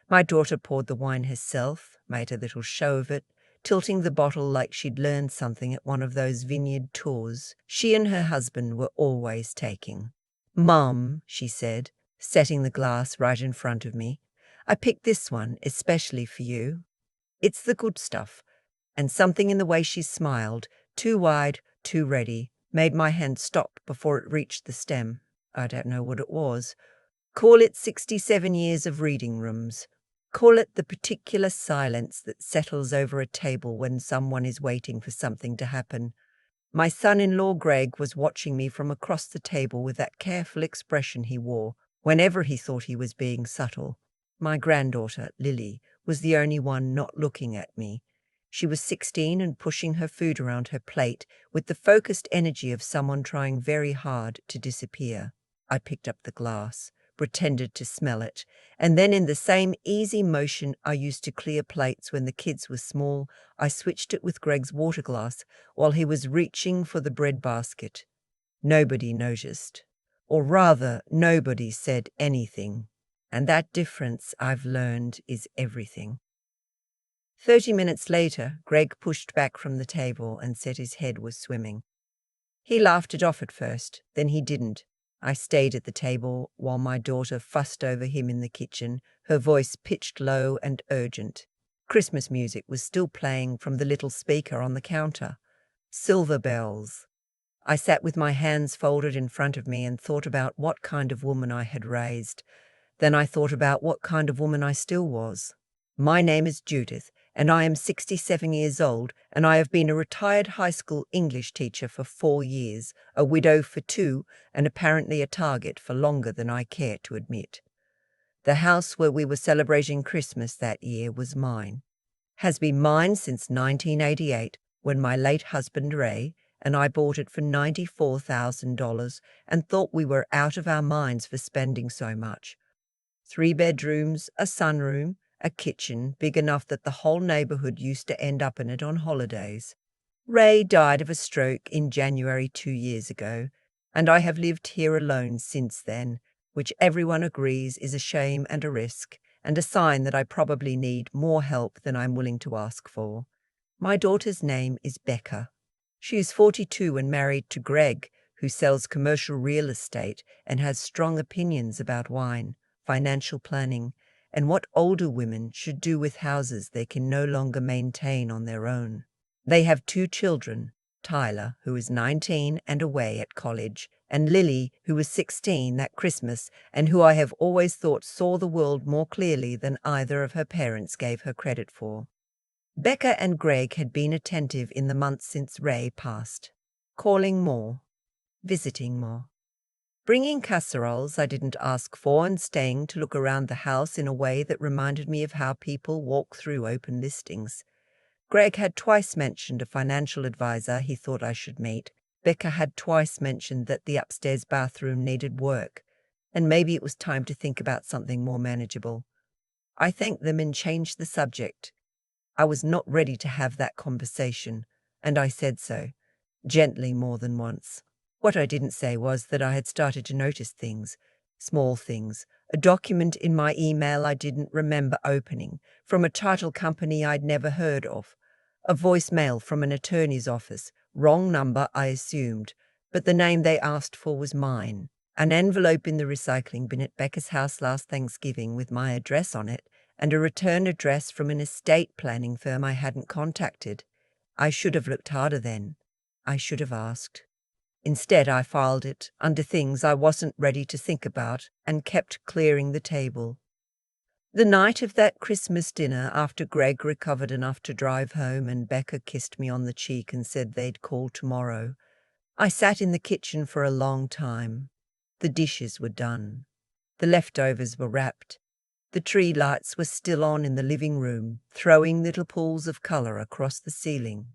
My daughter poured the wine herself, made a little show of it, tilting the bottle like she'd learned something at one of those vineyard tours she and her husband were always taking. "Mum," she said, setting the glass right in front of me, "I picked this one especially for you. It's the good stuff." And something in the way she smiled, too wide, too ready, made my hand stop before it reached the stem. I don't know what it was. Call it 67 years of reading rooms. Call it the particular silence that settles over a table when someone is waiting for something to happen. My son-in-law Greg was watching me from across the table with that careful expression he wore whenever he thought he was being subtle. My granddaughter, Lily, was the only one not looking at me. She was 16 and pushing her food around her plate with the focused energy of someone trying very hard to disappear. I picked up the glass, pretended to smell it, and then in the same easy motion I used to clear plates when the kids were small, I switched it with Greg's water glass while he was reaching for the bread basket. Nobody noticed. Or rather, nobody said anything. And that difference, I've learned, is everything. 30 minutes later, Greg pushed back from the table and said his head was swimming. He laughed it off at first, then he didn't. I stayed at the table while my daughter fussed over him in the kitchen, her voice pitched low and urgent. Christmas music was still playing from the little speaker on the counter. Silver bells. I sat with my hands folded in front of me and thought about what kind of woman I had raised. Then I thought about what kind of woman I still was. My name is Judith, and I am 67 years old, and I have been a retired high school English teacher for 4 years, a widow for 2, and apparently a target for longer than I care to admit. The house where we were celebrating Christmas that year was mine. Has been mine since 1988, when my late husband Ray and I bought it for $94,000 and thought we were out of our minds for spending so much. 3 bedrooms, a sunroom, a kitchen big enough that the whole neighborhood used to end up in it on holidays. Ray died of a stroke in January 2 years ago, and I have lived here alone since then, which everyone agrees is a shame and a risk, and a sign that I probably need more help than I'm willing to ask for. My daughter's name is Becca. She is 42 and married to Greg, who sells commercial real estate and has strong opinions about wine, financial planning, and what older women should do with houses they can no longer maintain on their own. They have 2 children, Tyler, who is 19 and away at college, and Lily, who was 16 that Christmas and who I have always thought saw the world more clearly than either of her parents gave her credit for. Becca and Greg had been attentive in the months since Ray passed, calling more, visiting more, bringing casseroles I didn't ask for and staying to look around the house in a way that reminded me of how people walk through open listings. Greg had twice mentioned a financial advisor he thought I should meet. Becca had twice mentioned that the upstairs bathroom needed work, and maybe it was time to think about something more manageable. I thanked them and changed the subject. I was not ready to have that conversation, and I said so, gently more than once. What I didn't say was that I had started to notice things, small things, a document in my email I didn't remember opening, from a title company I'd never heard of, a voicemail from an attorney's office, wrong number I assumed, but the name they asked for was mine, an envelope in the recycling bin at Becca's house last Thanksgiving with my address on it, and a return address from an estate planning firm I hadn't contacted. I should have looked harder then. I should have asked. Instead, I filed it under things I wasn't ready to think about and kept clearing the table. The night of that Christmas dinner, after Greg recovered enough to drive home and Becca kissed me on the cheek and said they'd call tomorrow, I sat in the kitchen for a long time. The dishes were done. The leftovers were wrapped. The tree lights were still on in the living room, throwing little pools of color across the ceiling.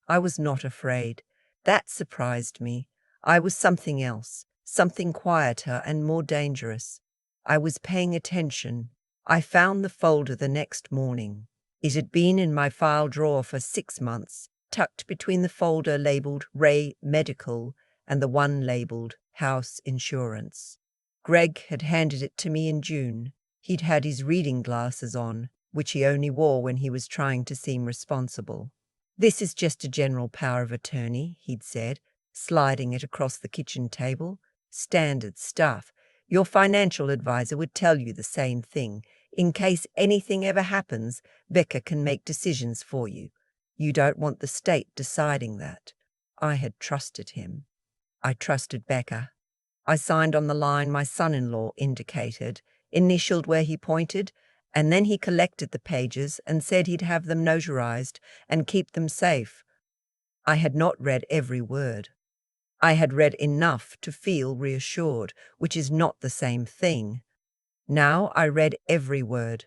I was not afraid. That surprised me. I was something else, something quieter and more dangerous. I was paying attention. I found the folder the next morning. It had been in my file drawer for 6 months, tucked between the folder labeled Ray Medical and the one labeled House Insurance. Greg had handed it to me in June. He'd had his reading glasses on, which he only wore when he was trying to seem responsible. "This is just a general power of attorney," he'd said, sliding it across the kitchen table. "Standard stuff. Your financial advisor would tell you the same thing. In case anything ever happens, Becca can make decisions for you. You don't want the state deciding that." I had trusted him. I trusted Becca. I signed on the line my son-in-law indicated, initialed where he pointed, and then he collected the pages and said he'd have them notarized and keep them safe. I had not read every word. I had read enough to feel reassured, which is not the same thing. Now I read every word.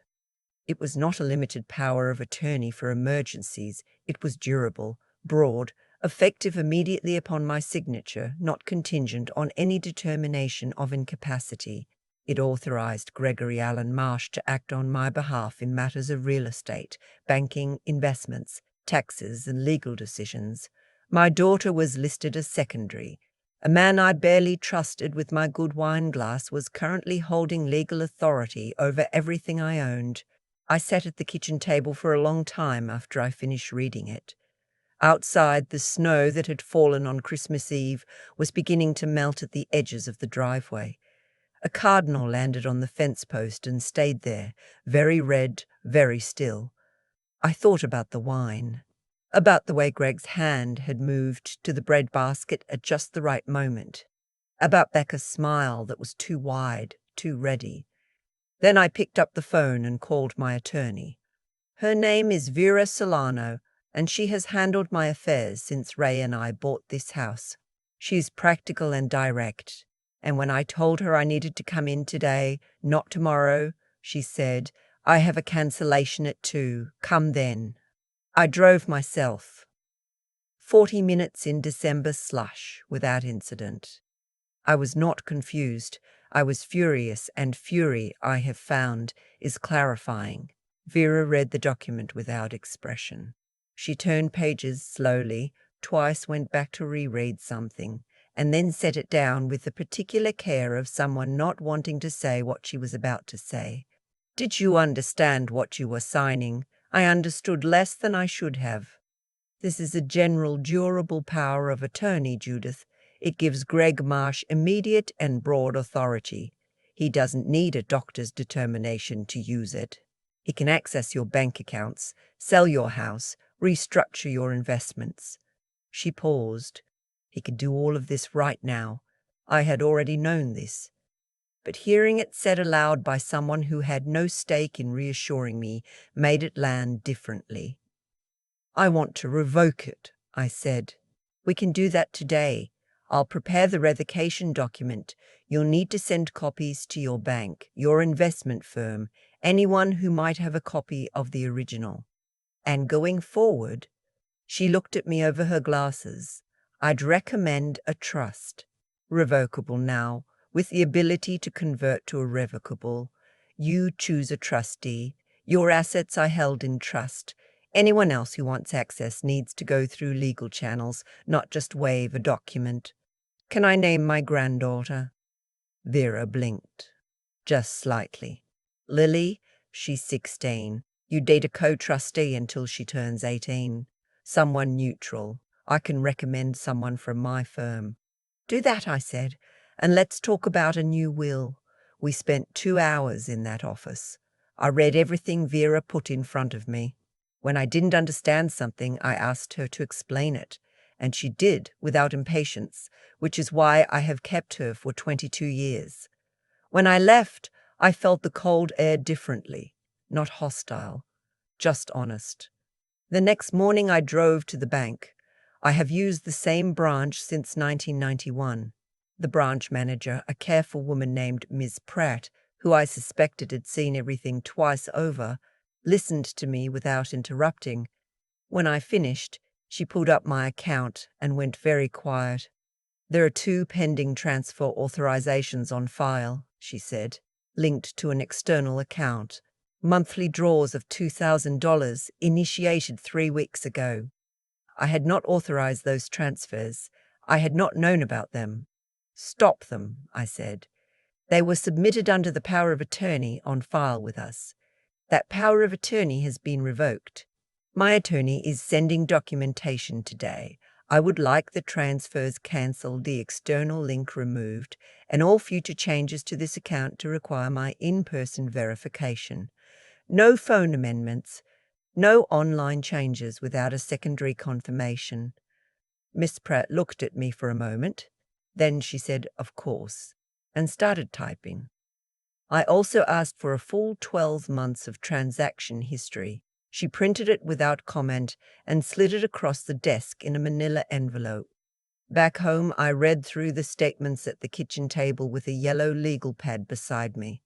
It was not a limited power of attorney for emergencies. It was durable, broad, effective immediately upon my signature, not contingent on any determination of incapacity. It authorized Gregory Allen Marsh to act on my behalf in matters of real estate, banking, investments, taxes, and legal decisions. My daughter was listed as secondary. A man I barely trusted with my good wine glass was currently holding legal authority over everything I owned. I sat at the kitchen table for a long time after I finished reading it. Outside, the snow that had fallen on Christmas Eve was beginning to melt at the edges of the driveway. A cardinal landed on the fence post and stayed there, very red, very still. I thought about the wine, about the way Greg's hand had moved to the bread basket at just the right moment, about Becca's smile that was too wide, too ready. Then I picked up the phone and called my attorney. Her name is Vera Solano, and she has handled my affairs since Ray and I bought this house. She's practical and direct, and when I told her I needed to come in today, not tomorrow, she said, "I have a cancellation at 2. Come then." I drove myself. 40 minutes in December slush without incident. I was not confused. I was furious, and fury, I have found, is clarifying. Vera read the document without expression. She turned pages slowly, twice went back to reread something, and then set it down with the particular care of someone not wanting to say what she was about to say. "Did you understand what you were signing? I understood less than I should have. This is a general durable power of attorney, Judith. It gives Greg Marsh immediate and broad authority. He doesn't need a doctor's determination to use it. He can access your bank accounts, sell your house, restructure your investments." She paused. He could do all of this right now. I had already known this. But hearing it said aloud by someone who had no stake in reassuring me made it land differently. "I want to revoke it," I said. "We can do that today. I'll prepare the revocation document. You'll need to send copies to your bank, your investment firm, anyone who might have a copy of the original. And going forward," she looked at me over her glasses, "I'd recommend a trust. Revocable now, with the ability to convert to irrevocable. You choose a trustee. Your assets are held in trust. Anyone else who wants access needs to go through legal channels, not just wave a document. Can I name my granddaughter?" Vera blinked. Just slightly. "Lily, she's 16. You date a co-trustee until she turns 18. Someone neutral. I can recommend someone from my firm." "Do that," I said, "and let's talk about a new will." We spent 2 hours in that office. I read everything Vera put in front of me. When I didn't understand something, I asked her to explain it, and she did without impatience, which is why I have kept her for 22 years. When I left, I felt the cold air differently, not hostile, just honest. The next morning I drove to the bank. I have used the same branch since 1991. The branch manager, a careful woman named Ms. Pratt, who I suspected had seen everything twice over, listened to me without interrupting. When I finished, she pulled up my account and went very quiet. "There are 2 pending transfer authorizations on file," she said, "linked to an external account. Monthly draws of $2,000 initiated 3 weeks ago. I had not authorized those transfers. I had not known about them." "Stop them," I said. They were submitted under the power of attorney on file with us. That power of attorney has been revoked. My attorney is sending documentation today. I would like the transfers cancelled, the external link removed, and all future changes to this account to require my in-person verification. No phone amendments, no online changes without a secondary confirmation. Miss Pratt looked at me for a moment. Then she said, "Of course," and started typing. I also asked for a full 12 months of transaction history. She printed it without comment and slid it across the desk in a manila envelope. Back home, I read through the statements at the kitchen table with a yellow legal pad beside me.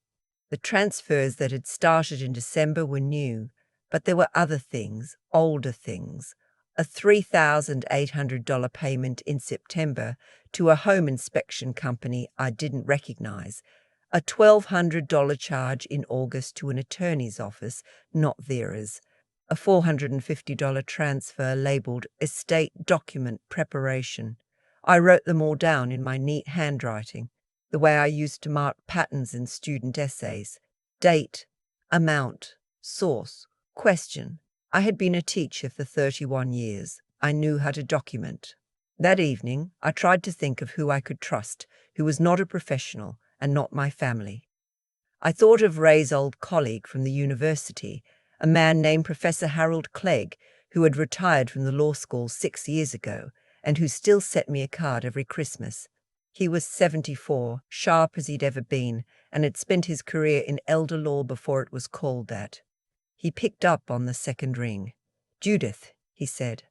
The transfers that had started in December were new, but there were other things, older things. A $3,800 payment in September to a home inspection company I didn't recognize, a $1,200 charge in August to an attorney's office, not Vera's, a $450 transfer labeled estate document preparation. I wrote them all down in my neat handwriting, the way I used to mark patterns in student essays. Date, amount, source, question. I had been a teacher for 31 years. I knew how to document. That evening, I tried to think of who I could trust, who was not a professional and not my family. I thought of Ray's old colleague from the university, a man named Professor Harold Clegg, who had retired from the law school 6 years ago and who still sent me a card every Christmas. He was 74, sharp as he'd ever been, and had spent his career in elder law before it was called that. He picked up on the second ring. "Judith," he said,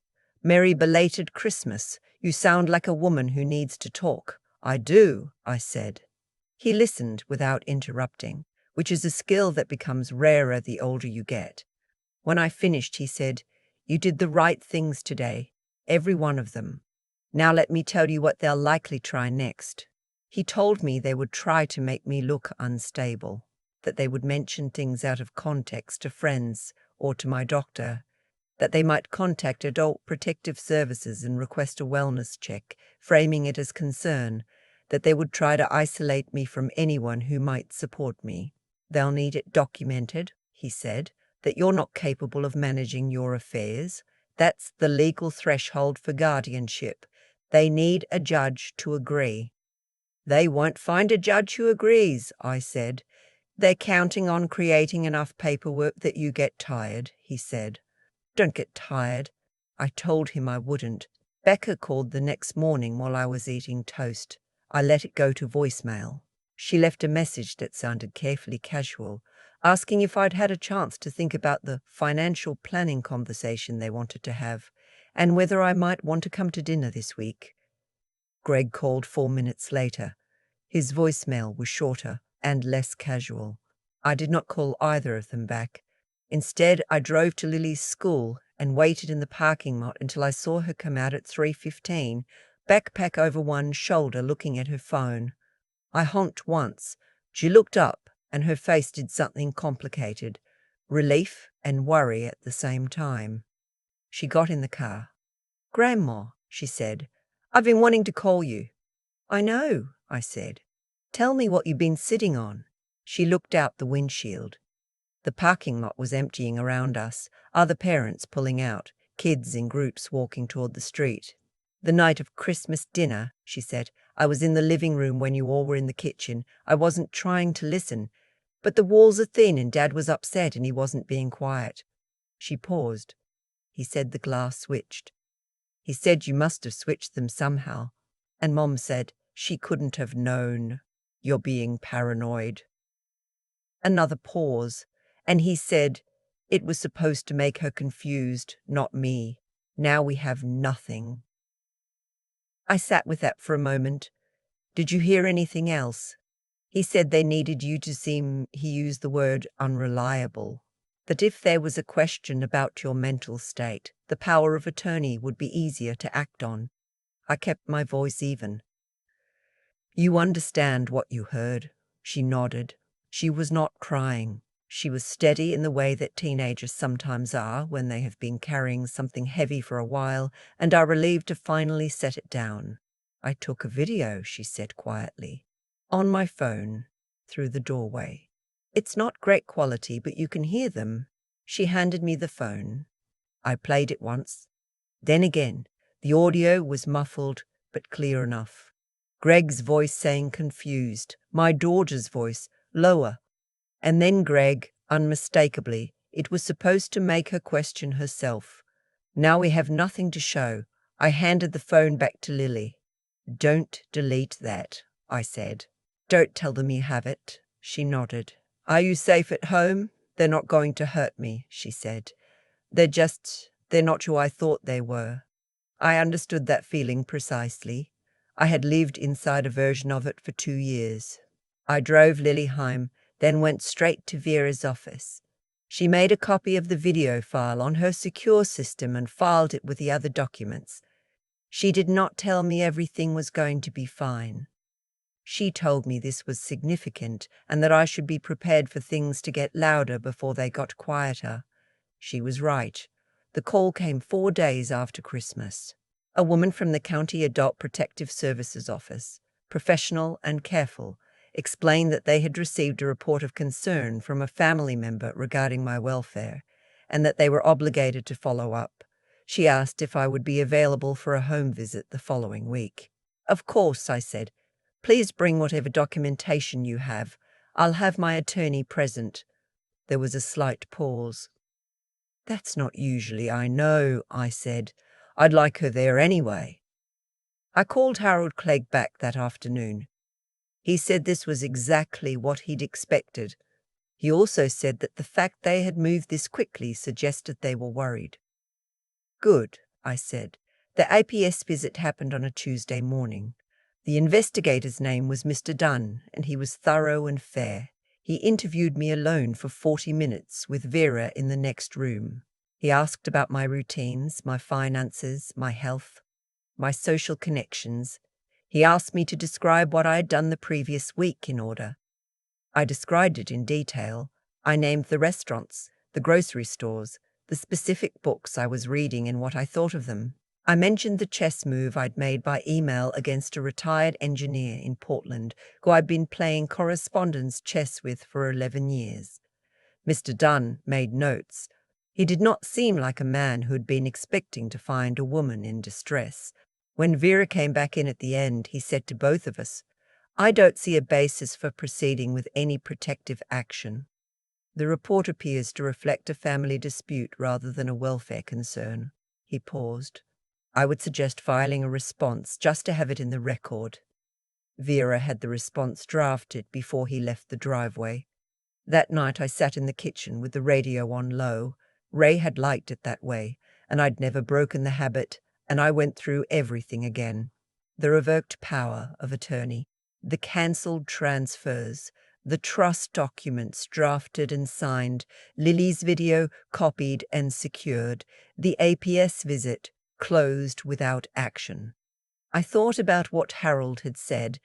"Merry belated Christmas. You sound like a woman who needs to talk." "I do," I said. He listened without interrupting, which is a skill that becomes rarer the older you get. When I finished, he said, "You did the right things today, every one of them. Now let me tell you what they'll likely try next." He told me they would try to make me look unstable, that they would mention things out of context to friends or to my doctor, that they might contact Adult Protective Services and request a wellness check, framing it as concern, that they would try to isolate me from anyone who might support me. "They'll need it documented," he said, "that you're not capable of managing your affairs. That's the legal threshold for guardianship. They need a judge to agree." "They won't find a judge who agrees," I said. "They're counting on creating enough paperwork that you get tired," he said. "Don't get tired." I told him I wouldn't. Becca called the next morning while I was eating toast. I let it go to voicemail. She left a message that sounded carefully casual, asking if I'd had a chance to think about the financial planning conversation they wanted to have, and whether I might want to come to dinner this week. Greg called 4 minutes later. His voicemail was shorter and less casual. I did not call either of them back. Instead, I drove to Lily's school and waited in the parking lot until I saw her come out at 3:15, backpack over one shoulder, looking at her phone. I honked once. She looked up, and her face did something complicated, relief and worry at the same time. She got in the car. "Grandma," she said, "I've been wanting to call you." "I know," I said. "Tell me what you've been sitting on." She looked out the windshield. The parking lot was emptying around us, other parents pulling out, kids in groups walking toward the street. "The night of Christmas dinner," she said, "I was in the living room when you all were in the kitchen. I wasn't trying to listen, but the walls are thin and Dad was upset and he wasn't being quiet." She paused. "He said the glass switched. He said you must have switched them somehow. And Mom said she couldn't have known. You're being paranoid." Another pause, and he said it was supposed to make her confused, not me. Now we have nothing. I sat with that for a moment. "Did you hear anything else?" He said they needed you to seem, he used the word unreliable, that if there was a question about your mental state, the power of attorney would be easier to act on. I kept my voice even. "You understand what you heard." She nodded. She was not crying. She was steady in the way that teenagers sometimes are when they have been carrying something heavy for a while and are relieved to finally set it down. "I took a video," she said quietly. "On my phone. through the doorway. It's not great quality, but you can hear them. She handed me the phone. I played it once. Then again, the audio was muffled but clear enough. Greg's voice saying confused, my daughter's voice, lower. And then Greg, unmistakably, it was supposed to make her question herself. Now we have nothing to show. I handed the phone back to Lily. Don't delete that, I said. Don't tell them you have it, she nodded. Are you safe at home? They're not going to hurt me, she said. They're not who I thought they were. I understood that feeling precisely. I had lived inside a version of it for 2 years. I drove Lily home, then went straight to Vera's office. She made a copy of the video file on her secure system and filed it with the other documents. She did not tell me everything was going to be fine. She told me this was significant and that I should be prepared for things to get louder before they got quieter. She was right. The call came 4 days after Christmas. A woman from the County Adult Protective Services office, professional and careful, explained that they had received a report of concern from a family member regarding my welfare, and that they were obligated to follow up. She asked if I would be available for a home visit the following week. Of course, I said. Please bring whatever documentation you have. I'll have my attorney present. There was a slight pause. That's not usually, I know, I said. I'd like her there anyway. I called Harold Clegg back that afternoon. He said this was exactly what he'd expected. He also said that the fact they had moved this quickly suggested they were worried. Good, I said. The APS visit happened on a Tuesday morning. The investigator's name was Mr. Dunn, and he was thorough and fair. He interviewed me alone for 40 minutes with Vera in the next room. He asked about my routines, my finances, my health, my social connections. He asked me to describe what I had done the previous week in order. I described it in detail. I named the restaurants, the grocery stores, the specific books I was reading and what I thought of them. I mentioned the chess move I'd made by email against a retired engineer in Portland who I'd been playing correspondence chess with for 11 years. Mr. Dunn made notes. He did not seem like a man who had been expecting to find a woman in distress. When Vera came back in at the end, he said to both of us, I don't see a basis for proceeding with any protective action. The report appears to reflect a family dispute rather than a welfare concern. He paused. I would suggest filing a response just to have it in the record. Vera had the response drafted before he left the driveway. That night I sat in the kitchen with the radio on low. Ray had liked it that way, and I'd never broken the habit, and I went through everything again. The revoked power of attorney, the cancelled transfers, the trust documents drafted and signed, Lily's video copied and secured, the APS visit closed without action. I thought about what Harold had said.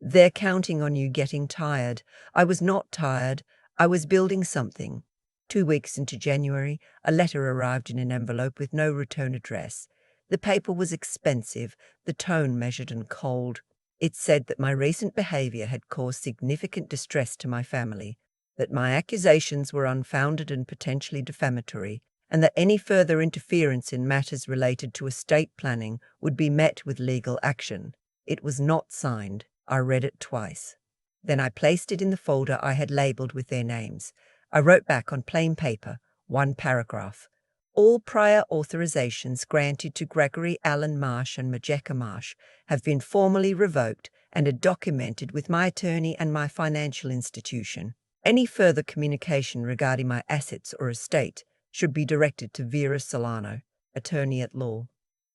They're counting on you getting tired. I was not tired. I was building something. 2 weeks into January, a letter arrived in an envelope with no return address. The paper was expensive, the tone measured and cold. It said that my recent behavior had caused significant distress to my family, that my accusations were unfounded and potentially defamatory, and that any further interference in matters related to estate planning would be met with legal action. It was not signed. I read it twice. Then I placed it in the folder I had labelled with their names. I wrote back on plain paper, 1 paragraph. All prior authorizations granted to Gregory Allen Marsh and Majeka Marsh have been formally revoked and are documented with my attorney and my financial institution. Any further communication regarding my assets or estate should be directed to Vera Solano, attorney at law.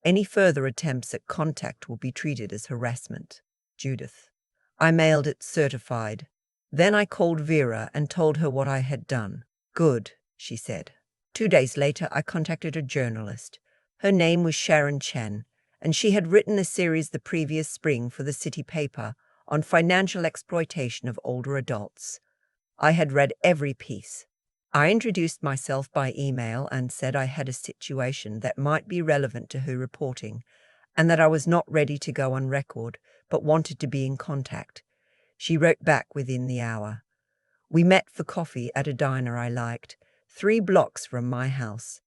Any further attempts at contact will be treated as harassment. Judith. I mailed it certified. Then I called Vera and told her what I had done. Good, she said. 2 days later, I contacted a journalist. Her name was Sharon Chen, and she had written a series the previous spring for the city paper on financial exploitation of older adults. I had read every piece. I introduced myself by email and said I had a situation that might be relevant to her reporting, and that I was not ready to go on record, but wanted to be in contact. She wrote back within the hour. We met for coffee at a diner I liked, 3 blocks from my house.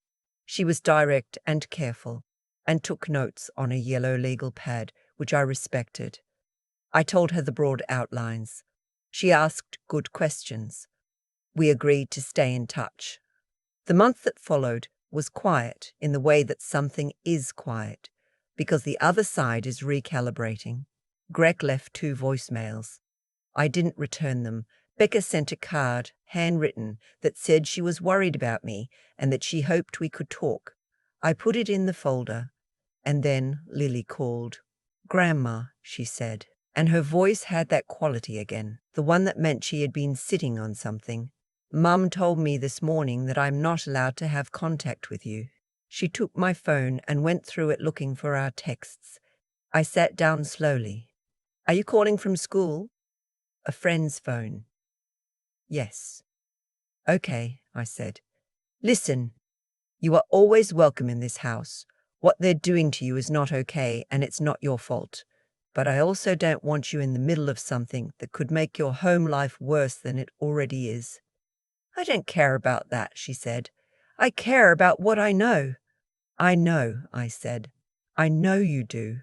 She was direct and careful, and took notes on a yellow legal pad, which I respected. I told her the broad outlines. She asked good questions. We agreed to stay in touch. The month that followed was quiet in the way that something is quiet, because the other side is recalibrating. Greg left 2 voicemails. I didn't return them. Becca sent a card, handwritten, that said she was worried about me and that she hoped we could talk. I put it in the folder, and then Lily called. "Grandma," she said, and her voice had that quality again, the one that meant she had been sitting on something. "Mum told me this morning that I'm not allowed to have contact with you." She took my phone and went through it looking for our texts. I sat down slowly. "Are you calling from school?" "A friend's phone." "Yes." "Okay," I said. "Listen, you are always welcome in this house. What they're doing to you is not okay, and it's not your fault. But I also don't want you in the middle of something that could make your home life worse than it already is." "I don't care about that," she said. "I care about what I know." "I know," I said. "I know you do."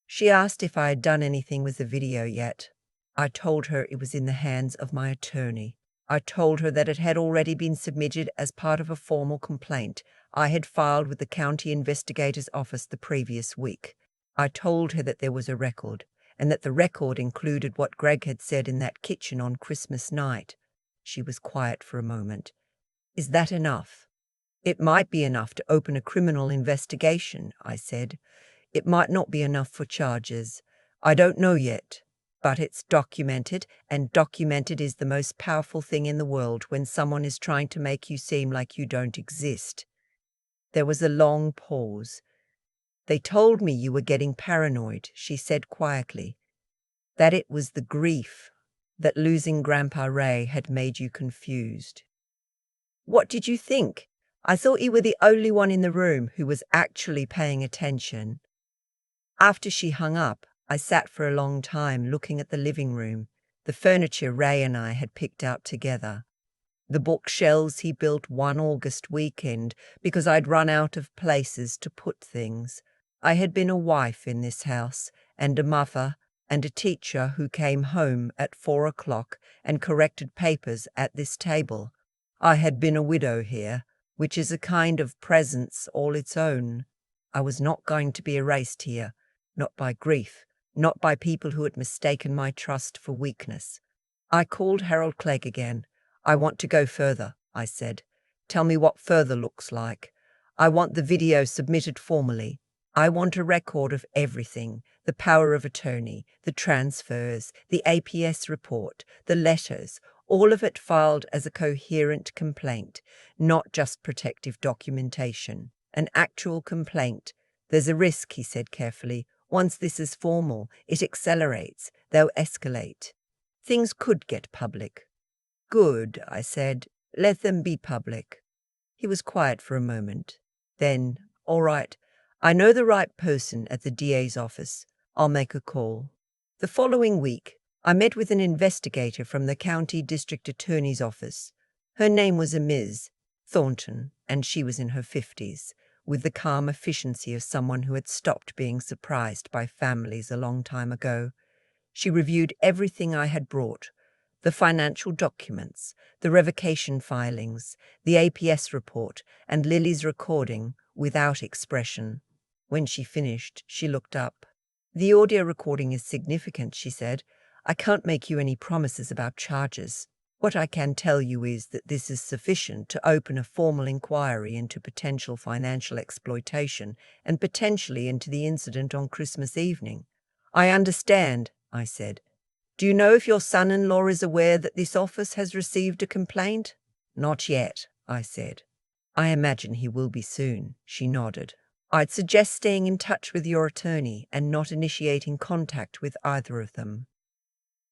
She asked if I had done anything with the video yet. I told her it was in the hands of my attorney. I told her that it had already been submitted as part of a formal complaint I had filed with the county investigator's office the previous week. I told her that there was a record, and that the record included what Greg had said in that kitchen on Christmas night. She was quiet for a moment. "Is that enough?" "It might be enough to open a criminal investigation," I said. "It might not be enough for charges. I don't know yet. But it's documented, and documented is the most powerful thing in the world when someone is trying to make you seem like you don't exist." There was a long pause. "They told me you were getting paranoid," she said quietly. "That it was the grief, that losing Grandpa Ray had made you confused." "What did you think? I thought you were the only one in the room who was actually paying attention." After she hung up, I sat for a long time looking at the living room, the furniture Ray and I had picked out together. The bookshelves he built one August weekend because I'd run out of places to put things. I had been a wife in this house, and a mother, and a teacher who came home at 4 o'clock and corrected papers at this table. I had been a widow here, which is a kind of presence all its own. I was not going to be erased here, not by grief, not by people who had mistaken my trust for weakness. I called Harold Clegg again. "I want to go further," I said. "Tell me what further looks like. I want the video submitted formally. I want a record of everything, the power of attorney, the transfers, the APS report, the letters, all of it filed as a coherent complaint, not just protective documentation. An actual complaint. There's a risk," he said carefully. "Once this is formal, it accelerates. They'll escalate. Things could get public." "Good," I said. "Let them be public." He was quiet for a moment. Then, "All right. I know the right person at the DA's office. I'll make a call." The following week, I met with an investigator from the county district attorney's office. Her name was a Ms. Thornton, and she was in her 50s, with the calm efficiency of someone who had stopped being surprised by families a long time ago. She reviewed everything I had brought: the financial documents, the revocation filings, the APS report, and Lily's recording, without expression. When she finished, she looked up. "The audio recording is significant," she said. "I can't make you any promises about charges. What I can tell you is that this is sufficient to open a formal inquiry into potential financial exploitation and potentially into the incident on Christmas evening." "I understand," I said. "Do you know if your son-in-law is aware that this office has received a complaint?" "Not yet," I said. "I imagine he will be soon," she nodded. "I'd suggest staying in touch with your attorney and not initiating contact with either of them."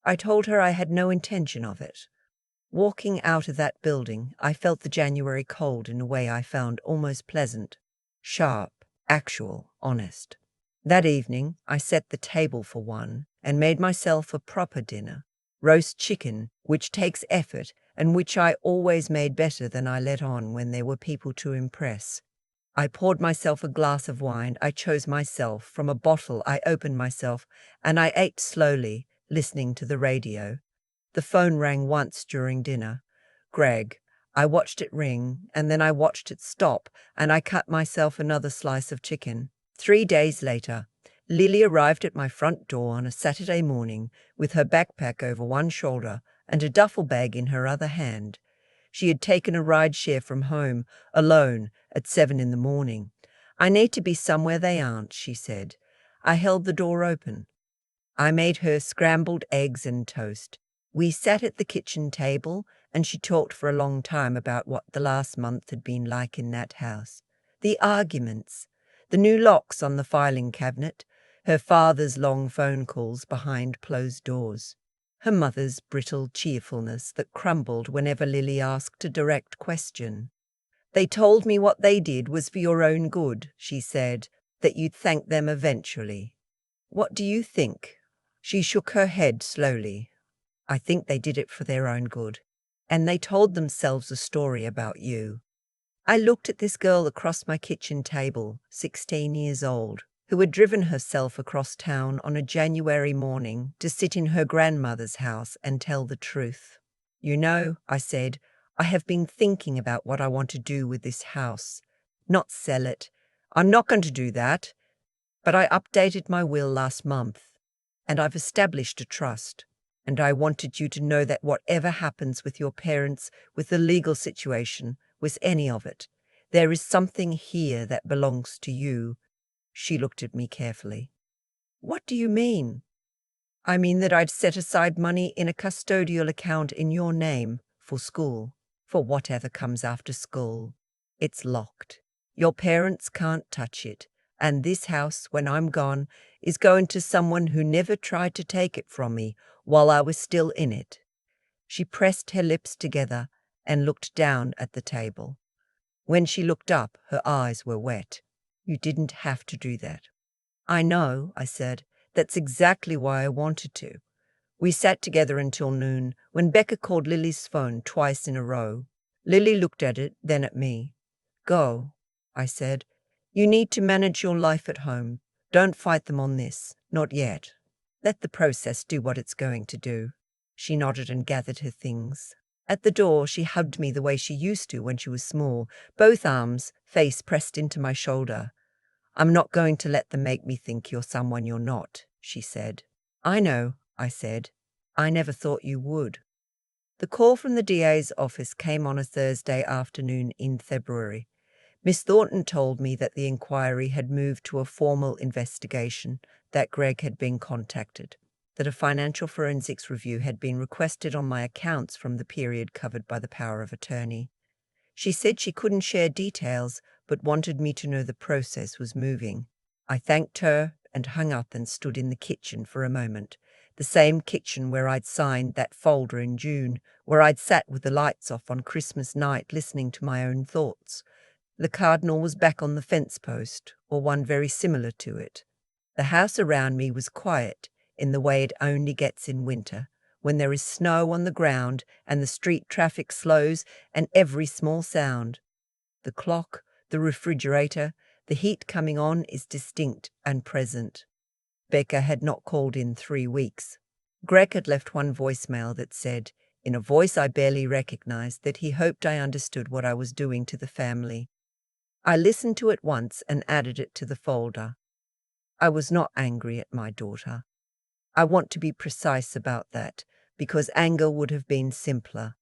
I told her I had no intention of it. Walking out of that building, I felt the January cold in a way I found almost pleasant. Sharp, actual, honest. That evening, I set the table for one and made myself a proper dinner. roast chicken, which takes effort and which I always made better than I let on when there were people to impress. I poured myself a glass of wine I chose myself from a bottle I opened myself, and I ate slowly, listening to the radio. The phone rang once during dinner. Greg. I watched it ring, and then I watched it stop, and I cut myself another slice of chicken. 3 days later, Lily arrived at my front door on a Saturday morning with her backpack over one shoulder and a duffel bag in her other hand. She had taken a ride share from home, alone, at 7 in the morning. I need to be somewhere they aren't, she said. I held the door open. I made her scrambled eggs and toast. We sat at the kitchen table, and she talked for a long time about what the last month had been like in that house. The arguments, the new locks on the filing cabinet, her father's long phone calls behind closed doors, her mother's brittle cheerfulness that crumbled whenever Lily asked a direct question. They told me what they did was for your own good, she said, that you'd thank them eventually. What do you think? She shook her head slowly. I think they did it for their own good. And they told themselves a story about you. I looked at this girl across my kitchen table, 16 years old, who had driven herself across town on a January morning to sit in her grandmother's house and tell the truth. You know, I said, I have been thinking about what I want to do with this house. Not sell it. I'm not going to do that. But I updated my will last month, and I've established a trust. And I wanted you to know that whatever happens with your parents, with the legal situation, with any of it, there is something here that belongs to you. She looked at me carefully. What do you mean? I mean that I'd set aside money in a custodial account in your name for school, for whatever comes after school. It's locked. Your parents can't touch it, and this house, when I'm gone, is going to someone who never tried to take it from me while I was still in it. She pressed her lips together and looked down at the table. When she looked up, her eyes were wet. You didn't have to do that. I know, I said. That's exactly why I wanted to. We sat together until noon, when Becca called Lily's phone twice in a row. Lily looked at it, then at me. Go, I said. You need to manage your life at home. Don't fight them on this. Not yet. Let the process do what it's going to do. She nodded and gathered her things. At the door, she hugged me the way she used to when she was small, both arms, face pressed into my shoulder. I'm not going to let them make me think you're someone you're not, she said. I know, I said. I never thought you would. The call from the DA's office came on a Thursday afternoon in February. Miss Thornton told me that the inquiry had moved to a formal investigation, that Greg had been contacted, that a financial forensics review had been requested on my accounts from the period covered by the power of attorney. She said she couldn't share details, but wanted me to know the process was moving. I thanked her and hung up and stood in the kitchen for a moment, the same kitchen where I'd signed that folder in June, where I'd sat with the lights off on Christmas night listening to my own thoughts. The cardinal was back on the fence post, or one very similar to it. The house around me was quiet, in the way it only gets in winter, when there is snow on the ground and the street traffic slows and every small sound. The clock, the refrigerator, the heat coming on is distinct and present. Becca had not called in 3 weeks. Greg had left one voicemail that said, in a voice I barely recognized, that he hoped I understood what I was doing to the family. I listened to it once and added it to the folder. I was not angry at my daughter. I want to be precise about that, because anger would have been simpler.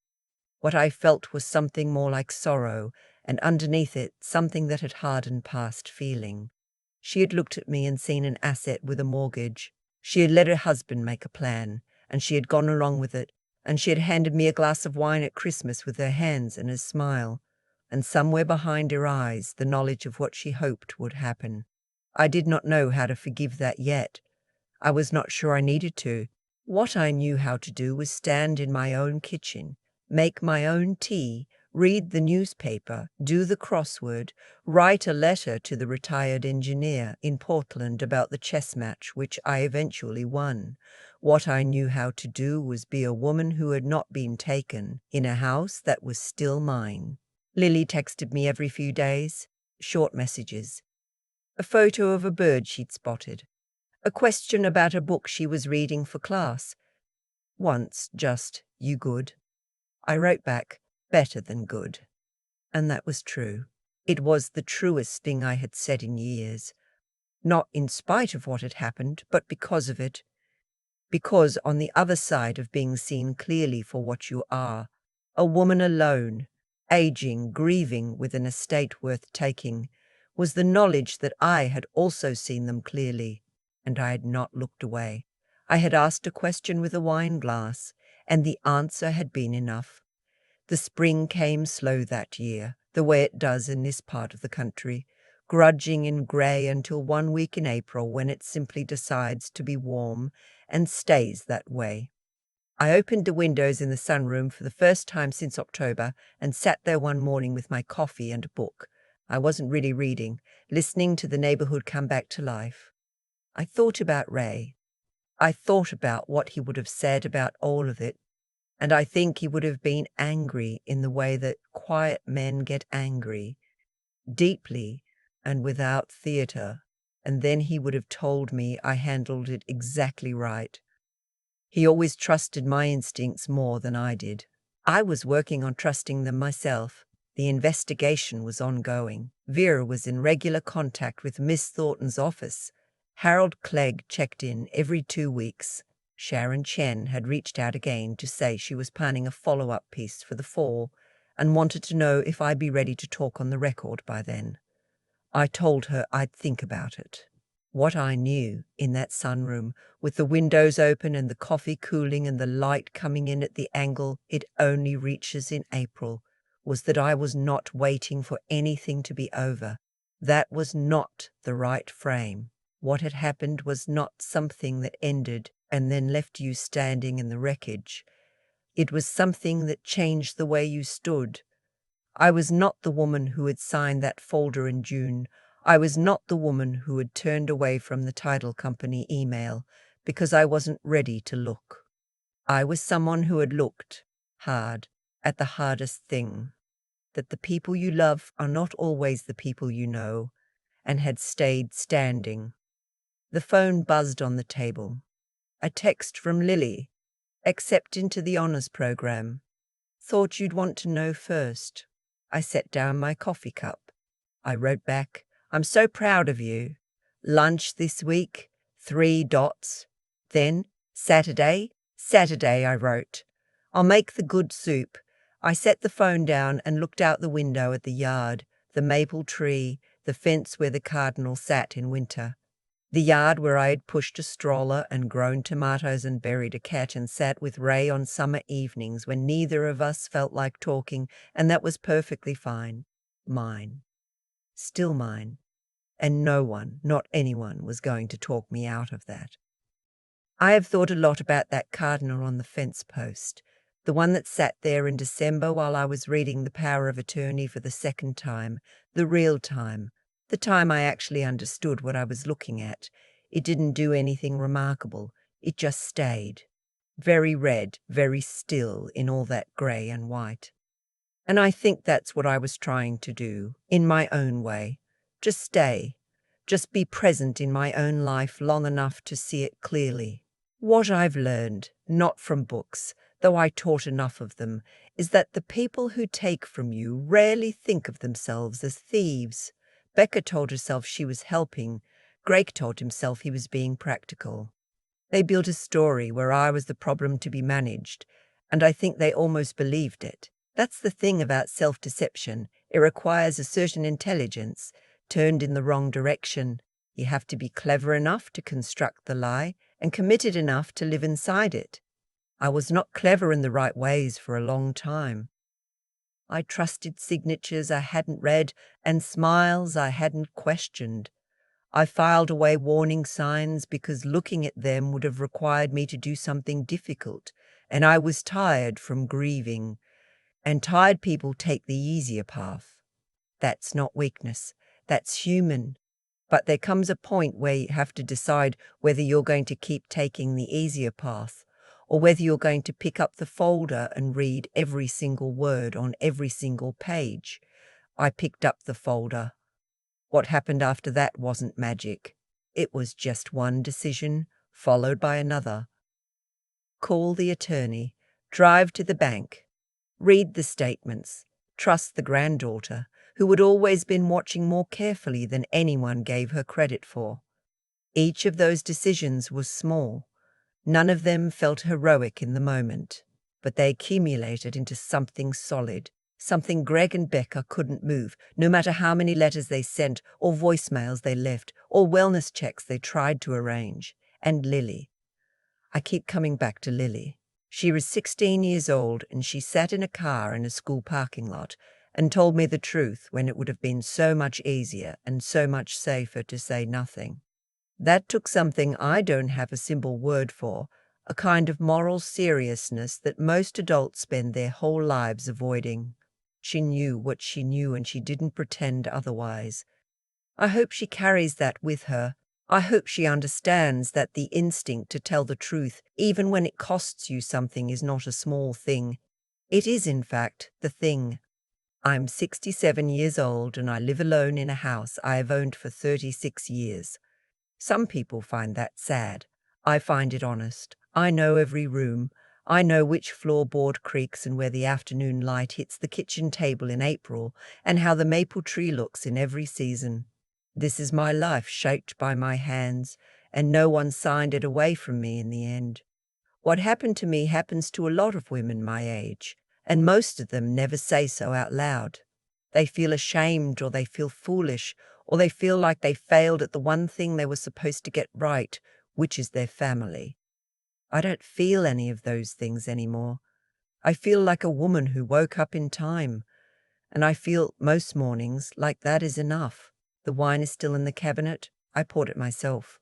What I felt was something more like sorrow, and underneath it, something that had hardened past feeling. She had looked at me and seen an asset with a mortgage. She had let her husband make a plan, and she had gone along with it, and she had handed me a glass of wine at Christmas with her hands and a smile, and somewhere behind her eyes the knowledge of what she hoped would happen. I did not know how to forgive that yet. I was not sure I needed to. What I knew how to do was stand in my own kitchen, make my own tea, read the newspaper, do the crossword, write a letter to the retired engineer in Portland about the chess match, which I eventually won. What I knew how to do was be a woman who had not been taken, in a house that was still mine. Lily texted me every few days, short messages. A photo of a bird she'd spotted. A question about a book she was reading for class. Once just, "You good?" I wrote back, "Better than good." And that was true. It was the truest thing I had said in years. Not in spite of what had happened, but because of it. Because on the other side of being seen clearly for what you are, a woman alone, aging, grieving with an estate worth taking, was the knowledge that I had also seen them clearly, and I had not looked away. I had asked a question with a wine glass, and the answer had been enough. The spring came slow that year, the way it does in this part of the country, grudging in grey until 1 week in April, when it simply decides to be warm and stays that way. I opened the windows in the sunroom for the first time since October and sat there one morning with my coffee and a book. I wasn't really reading, listening to the neighborhood come back to life. I thought about Ray. I thought about what he would have said about all of it, and I think he would have been angry in the way that quiet men get angry, deeply and without theater, and then he would have told me I handled it exactly right. He always trusted my instincts more than I did. I was working on trusting them myself. The investigation was ongoing. Vera was in regular contact with Miss Thornton's office. Harold Clegg checked in every 2 weeks. Sharon Chen had reached out again to say she was planning a follow-up piece for the fall and wanted to know if I'd be ready to talk on the record by then. I told her I'd think about it. What I knew in that sunroom, with the windows open and the coffee cooling and the light coming in at the angle it only reaches in April, was that I was not waiting for anything to be over. That was not the right frame. What had happened was not something that ended and then left you standing in the wreckage. It was something that changed the way you stood. I was not the woman who had signed that folder in June. I was not the woman who had turned away from the title company email because I wasn't ready to look. I was someone who had looked hard at the hardest thing, that the people you love are not always the people you know, and had stayed standing. The phone buzzed on the table. A text from Lily. "Accept into the honors program. Thought you'd want to know first." I set down my coffee cup. I wrote back, "I'm so proud of you. Lunch this week, 3 dots. Then, Saturday, I wrote. I'll make the good soup." I set the phone down and looked out the window at the yard, the maple tree, the fence where the cardinal sat in winter. The yard where I had pushed a stroller and grown tomatoes and buried a cat and sat with Ray on summer evenings when neither of us felt like talking, and that was perfectly fine. Mine. Still mine. And no one, not anyone, was going to talk me out of that. I have thought a lot about that cardinal on the fence post, the one that sat there in December while I was reading The Power of Attorney for the second time, the real time. The time I actually understood what I was looking at. It didn't do anything remarkable. It just stayed. Very red, very still in all that grey and white. And I think that's what I was trying to do, in my own way. Just stay. Just be present in my own life long enough to see it clearly. What I've learned, not from books, though I taught enough of them, is that the people who take from you rarely think of themselves as thieves. Becca told herself she was helping. Greg told himself he was being practical. They built a story where I was the problem to be managed, and I think they almost believed it. That's the thing about self-deception. It requires a certain intelligence, turned in the wrong direction. You have to be clever enough to construct the lie and committed enough to live inside it. I was not clever in the right ways for a long time. I trusted signatures I hadn't read and smiles I hadn't questioned. I filed away warning signs because looking at them would have required me to do something difficult, and I was tired from grieving. And tired people take the easier path. That's not weakness. That's human. But there comes a point where you have to decide whether you're going to keep taking the easier path or whether you're going to pick up the folder and read every single word on every single page. I picked up the folder. What happened after that wasn't magic. It was just one decision, followed by another. Call the attorney, drive to the bank, read the statements, trust the granddaughter, who had always been watching more carefully than anyone gave her credit for. Each of those decisions was small. None of them felt heroic in the moment, but they accumulated into something solid, something Greg and Becca couldn't move, no matter how many letters they sent, or voicemails they left, or wellness checks they tried to arrange. And Lily. I keep coming back to Lily. She was 16 years old, and she sat in a car in a school parking lot and told me the truth when it would have been so much easier and so much safer to say nothing. That took something I don't have a simple word for, a kind of moral seriousness that most adults spend their whole lives avoiding. She knew what she knew, and she didn't pretend otherwise. I hope she carries that with her. I hope she understands that the instinct to tell the truth, even when it costs you something, is not a small thing. It is, in fact, the thing. I'm 67 years old, and I live alone in a house I have owned for 36 years. Some people find that sad. I find it honest. I know every room. I know which floorboard creaks and where the afternoon light hits the kitchen table in April, and how the maple tree looks in every season. This is my life shaped by my hands, and no one signed it away from me in the end. What happened to me happens to a lot of women my age, and most of them never say so out loud. They feel ashamed, or they feel foolish, or they feel like they failed at the one thing they were supposed to get right, which is their family. I don't feel any of those things anymore. I feel like a woman who woke up in time, and I feel most mornings like that is enough. The wine is still in the cabinet. I poured it myself.